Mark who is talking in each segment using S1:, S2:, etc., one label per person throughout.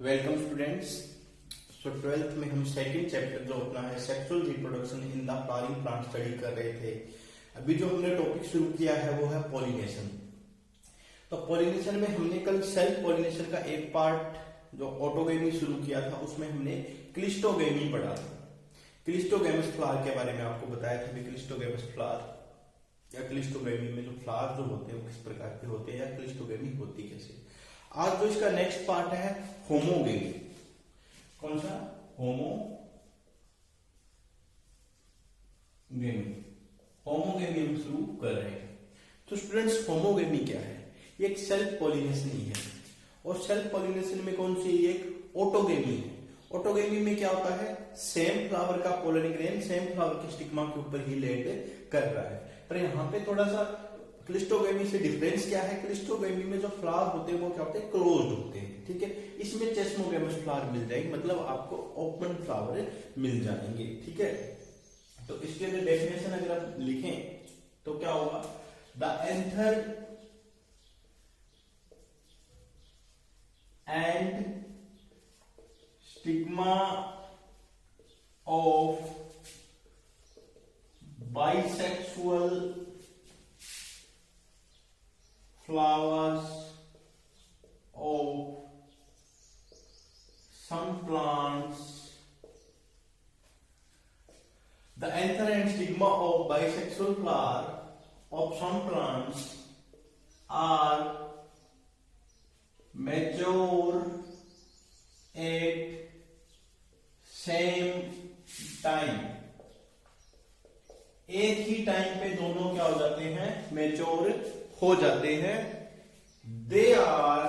S1: Welcome students. सो twelfth में हम second chapter जो अपना है sexual reproduction in the flowering plant study कर रहे थे। अभी जो हमने टॉपिक शुरू किया है वो है पॉलिनेशन। तो पॉलिनेशन में हमने कल सेल्फ पॉलिनेशन का एक पार्ट जो ऑटोगेमी शुरू किया था उसमें हमने क्लिस्टोगेमी पढ़ा था। क्लिस्टोगेमस फ्लावर के बारे में आपको बताया था कि क्लिस्टोगेमस फ्लावर या क्लिस्टोगेमी में जो फ्लावर जो होते हैं वो किस प्रकार के होते हैं या क्लिस्टोगेमी होती कैसे। आज जो इसका नेक्स्ट पार्ट है होमोगेमी। कौन सा? होमोगेमी हम शुरू कर रहे हैं। तो स्टूडेंट्स होमोगेमी क्या है? ये एक सेल्फ पॉलिनेशन ही है और सेल्फ पॉलिनेशन में कौन सी एक ऑटोगेमी है। ऑटोगेमी में क्या होता है? सेम फ्लावर का पोलन ग्रेन सेम फ्लावर के स्टिग्मा के ऊपर ही लैंड कर रहा है। पर यहाँ पे थोड़ा सा क्लिस्टोगेमी से डिफरेंस क्या है? क्लिस्टोगेमी में जो फ्लावर होते हैं वो क्या होते हैं? क्लोज्ड होते हैं। ठीक है, इसमें चेस्मोगेमस फ्लावर मिल जाएगी, मतलब आपको ओपन फ्लावर मिल जाएंगे। ठीक है, तो इसके लिए डेफिनेशन अगर आप लिखें तो क्या होगा? The anther and stigma of bisexual flowers of some plants. The anther and stigma of bisexual flower of some plants are mature at same time. एक ही टाइम पे दोनों क्या हो जाते हैं? मैच्योर हो जाते हैं। They are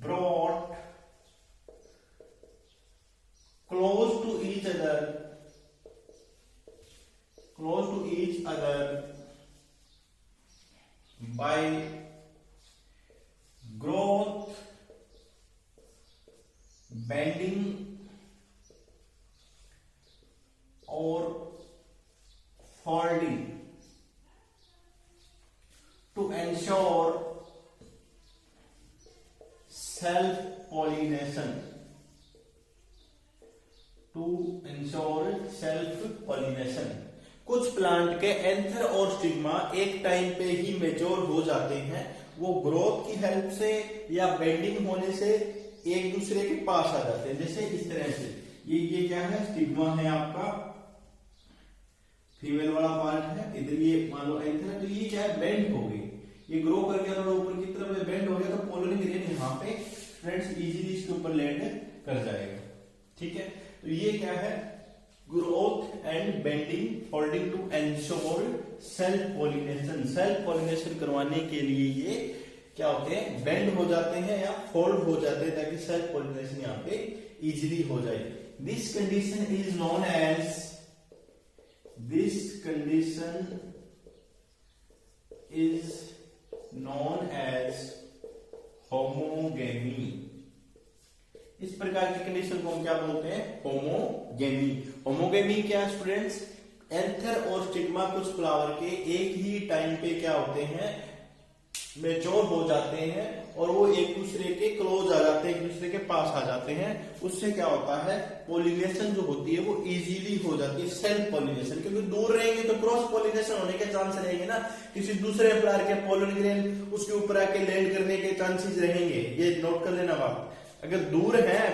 S1: brought close to each other by growth bending और folding to ensure self pollination. कुछ प्लांट के एंथर और स्टिग्मा एक टाइम पे ही मेच्योर हो जाते हैं। वो ग्रोथ की हेल्प से या बेंडिंग होने से एक दूसरे के पास आ जाते हैं। जैसे इस तरह से ये क्या है? स्टिग्मा है आपका, फीमेल वाला पार्ट है। इधर ये मान लो एंथर है, तो ये क्या है? बेंड हो गई, ये ग्रो कर गया थोड़ा ऊपर की तरफ, बेंड हो गया तो पोलन ग्रेन यहाँ पे फ्रेंड्स इजीली इसके ऊपर लैंड कर जाएगा। ठीक है, तो ये क्या है? Growth and bending folding to ensure self pollination. Self pollination करवाने के लिए ये क्या होते हैं? बेंड हो जाते हैं या फोल्ड हो जाते हैं ताकि सेल्फ पॉलिनेशन यहाँ पे इजीली हो जाए। This condition is known as homogamy. इस प्रकार की कंडीशन को हम क्या बोलते हैं? होमोगेमी। होमोगेमी क्या स्टूडेंट्स? एंथर और स्टिग्मा कुछ फ्लावर के एक ही टाइम पे क्या होते हैं? मैच्योर हो जाते हैं और वो एक दूसरे के क्लोज आ जाते हैं, एक दूसरे के पास आ जाते हैं। उससे क्या होता है? पॉलिनेशन जो होती है वो इजीली हो जाती है, सेल्फ पॉलिनेशन। क्योंकि दूर रहेंगे तो क्रॉस पॉलिनेशन होने के चांस रहेंगे ना, किसी दूसरे फ्लावर के पोलन ग्रेन उसके ऊपर आके लैंड करने के चांसेस रहेंगे। ये नोट कर लेना बात। अगर दूर है,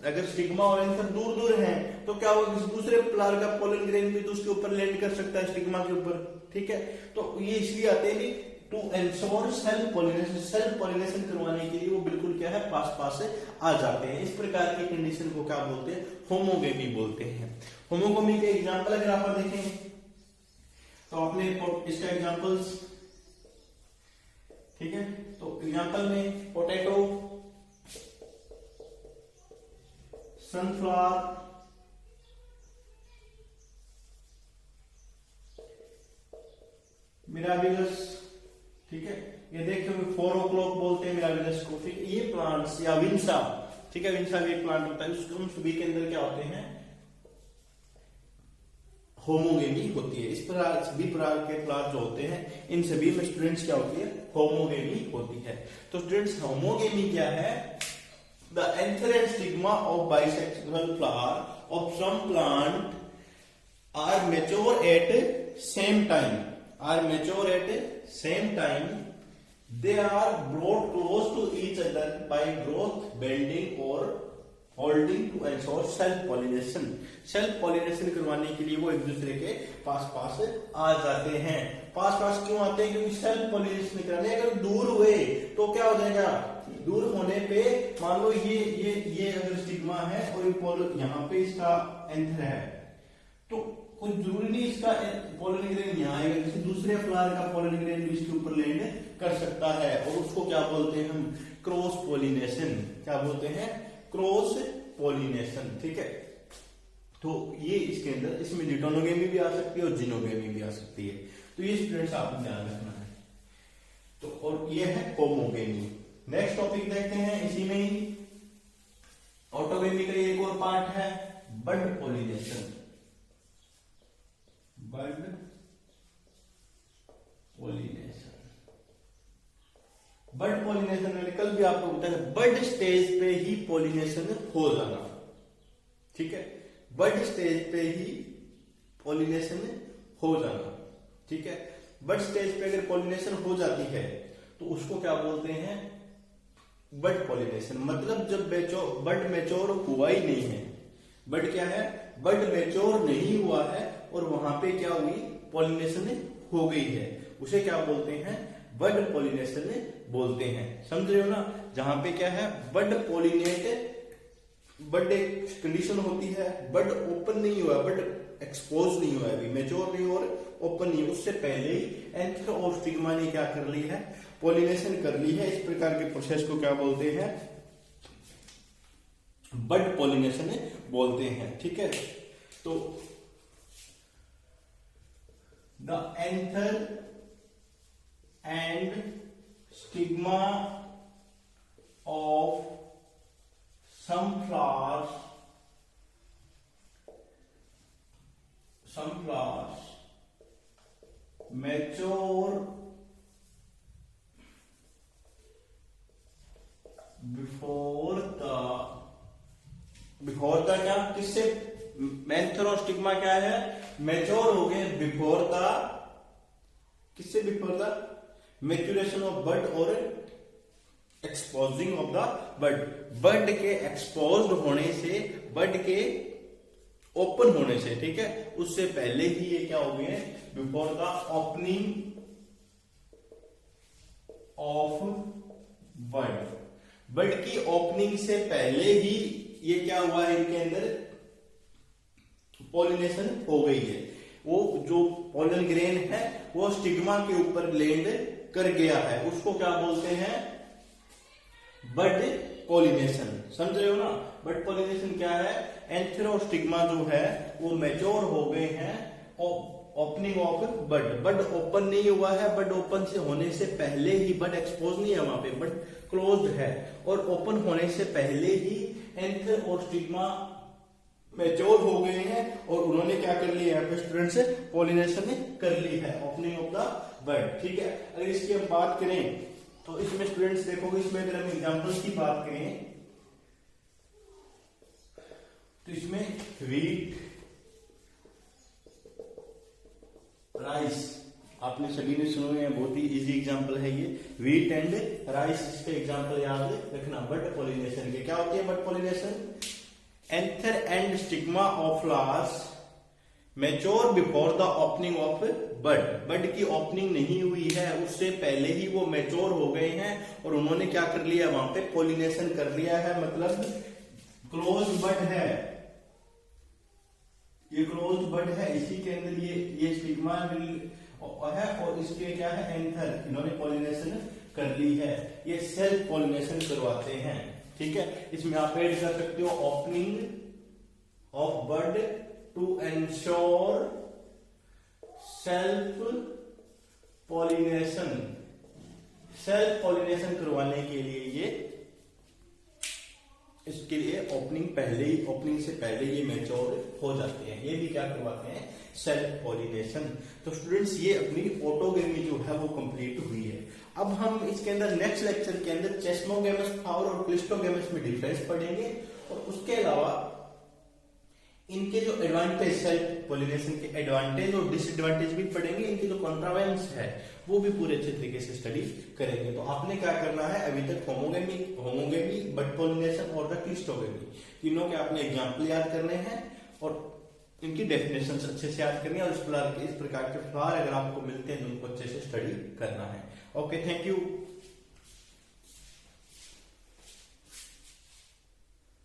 S1: अगर स्टिग्मा और एंथर दूर दूर हैं तो क्या होगा? किसी दूसरे फ्लावर का पोलन ग्रेन भी तो उसके ऊपर लैंड कर सकता है, स्टिग्मा के ऊपर। ठीक है, तो ये इसलिए आते हैं to ensure self pollination. Self pollination करवाने के लिए वो बिल्कुल क्या है? पास पास से आ जाते हैं। इस प्रकार की कंडीशन को क्या बोलते हैं? होमोगेमी बोलते हैं। होमोगेमी के एग्जांपल अगर आप देखें तो आपने इसका एग्जांपल्स, ठीक है, तो एग्जांपल में पोटैटो, सनफ्लावर, मिराबिलस। ठीक है, ये देखिए 4 o'clock बोलते हैं मिराबिलस को। ठीक है, ये प्लांट्स या विंसा, ठीक है, विंसा भी एक प्लांट होता है। उसको हम सभी के अंदर क्या होते हैं? होमोगेमी होती है। इस प्रकार सभी प्रकार के फ्लावर जो होते हैं इन सभी में स्टूडेंट्स क्या होती है, होमोगेमी होती है। तो स्टूडेंट्स होमोगेमी क्या है, the anther and stigma of bisexual flower of some plant are mature at same time, they are brought close to each other by growth, bending or holding to ensure self pollination करवाने के लिए वो एक दूसरे के पास आ जाते हैं। पास क्यों आते हैं, क्योंकि सेल्फ पॉलिनेशन कराने। अगर दूर हुए तो क्या हो जाएगा, दूर होने पे मान लो ये अगर स्टिग्मा है और यहाँ पे इसका एंथर है, तो कोई जरूरी नहीं इसका पोलन ग्रेन यहाँ आएगा, किसी दूसरे फ्लावर का पोलन ग्रेन भी इसके ऊपर लैंड कर सकता है, और उसको क्या बोलते हैं हम, क्रॉस पोलिनेशन। क्या बोलते हैं, क्रॉस पोलिनेशन। ठीक है, तो ये इसके अंदर इसमें डिटोनोगेमी भी आ सकती है और जिनोगेमी भी आ सकती है। तो ये स्टूडेंट्स आपको ध्यान रखना है। तो और ये है होमोगेमी। नेक्स्ट टॉपिक देखते हैं, इसी में ही ऑटोगेमी का एक और पार्ट है बड पोलिनेशन। बड पोलिनेशन मैंने कल भी आपको बताया, बड स्टेज पे ही पोलिनेशन हो जाना। ठीक है, बड स्टेज पे ही पोलिनेशन हो जाना। ठीक है, बड स्टेज पे अगर पोलिनेशन हो जाती है तो उसको क्या बोलते हैं, बड पोलिनेशन। मतलब जब बड मैच्योर हुआ ही नहीं है, बड क्या है, बड मैच्योर नहीं हुआ है और वहां पे क्या हुई, पोलिनेशन हो गई है, उसे क्या बोलते हैं, बड पोलिनेशन बोलते हैं। समझ रहे हो ना, जहां पे क्या है, बड पोलिनेट, बड एक कंडीशन होती है, बड ओपन नहीं हुआ, बड एक्सपोज नहीं हुआ, अभी मैच्योर नहीं और ओपन नहीं, उससे पहले ही एंथर और स्टिग्मा ने क्या कर ली है, पोलिनेशन कर ली है। इस प्रकार के प्रोसेस को क्या बोलते हैं, बड पोलिनेशन बोलते हैं। ठीक है, तो the anther and stigma of some flowers mature before the क्या, किससे, एंथर और स्टिग्मा क्या है, मैच्योर हो गए बिफोर द, किससे, बिफोर द मैच्योरेशन ऑफ बड और एक्सपोजिंग ऑफ द बड, बड के एक्सपोज्ड होने से, बड के ओपन होने से, ठीक है, उससे पहले ही ये क्या हो गए, before the opening of bud, bud की ओपनिंग से पहले ही ये क्या हुआ है, इनके अंदर पॉलिनेशन हो गई है। वो जो पोलन ग्रेन है वो स्टिग्मा के ऊपर लैंड कर गया है, उसको क्या बोलते हैं, बड पोलिनेशन। समझ रहे हो ना, बड पोलिनेशन क्या है, एंथर और स्टिग्मा जो है वो मैच्योर हो गए हैं, opening of bud, bud open नहीं हुआ है, बड ओपन से होने से पहले ही, बड एक्सपोज नहीं है वहां पे, बड क्लोज्ड है, और ओपन होने से पहले ही एंथर और स्टिग्मा मैच्योर हो गए हैं और उन्होंने क्या कर लिया है, स्टूडेंट से पोलिनेशन कर ली है, ओपनिंग ऑफ द बड। ठीक है, अगर इसकी हम बात करें तो इसमें स्टूडेंट्स देखोगे, इसमें अगर हम एग्जांपल्स की बात करें तो इसमें व्हीट, राइस, आपने सभी ने सुने हैं, बहुत ही इजी एग्जांपल है ये, व्हीट एंड राइस, इसके एग्जांपल याद रखना बड पोलिनेशन के। क्या होती है bud pollination, anther and stigma of flowers mature before the opening of bud, bud की ओपनिंग नहीं हुई है, उससे पहले ही वो मैच्योर हो गए हैं और उन्होंने क्या कर लिया, वहां पे पोलिनेशन कर लिया है, मतलब क्लोज बड है, ये क्लोज बड है, इसी के अंदर ये स्टिग्मा है और इसके क्या है, एंथर, इन्होंने पोलिनेशन कर ली है, ये सेल्फ पोलिनेशन करवाते हैं। ठीक है, इसमें आप ऐड कर सकते हो opening of bud to ensure self pollination, self pollination करवाने के लिए ये इसके लिए ओपनिंग से पहले ये मैच्योर हो जाते हैं। ये भी क्या करवाते हैं, सेल्फ पॉलिनेशन। तो स्टूडेंट्स ये अपनी ऑटोगेमी जो है वो कंप्लीट हुई है। अब हम इसके अंदर नेक्स्ट लेक्चर के अंदर चेस्मोगेमस फ्लावर और क्लिस्टोगेमस में डिफरेंस पढ़ेंगे, और उसके अलावा इनके जो एडवांटेज, सेल्फ पॉलिनेशन के एडवांटेज और डिसएडवांटेज भी पढ़ेंगे, इनके जो कॉन्ट्रावेंस है वो भी पूरे अच्छे तरीके से स्टडी करेंगे। तो आपने क्या करना है, अभी तक होमोगेमी, बड पॉलिनेशन और द क्लिस्टोगेमी, तीनों के आपने एग्जाम्पल याद करने हैं और इनकी डेफिनेशन अच्छे से याद करनी है, और इस प्रकार के फ्लावर अगर आपको मिलते हैं तो उनको अच्छे से स्टडी करना है। Okay, thank you.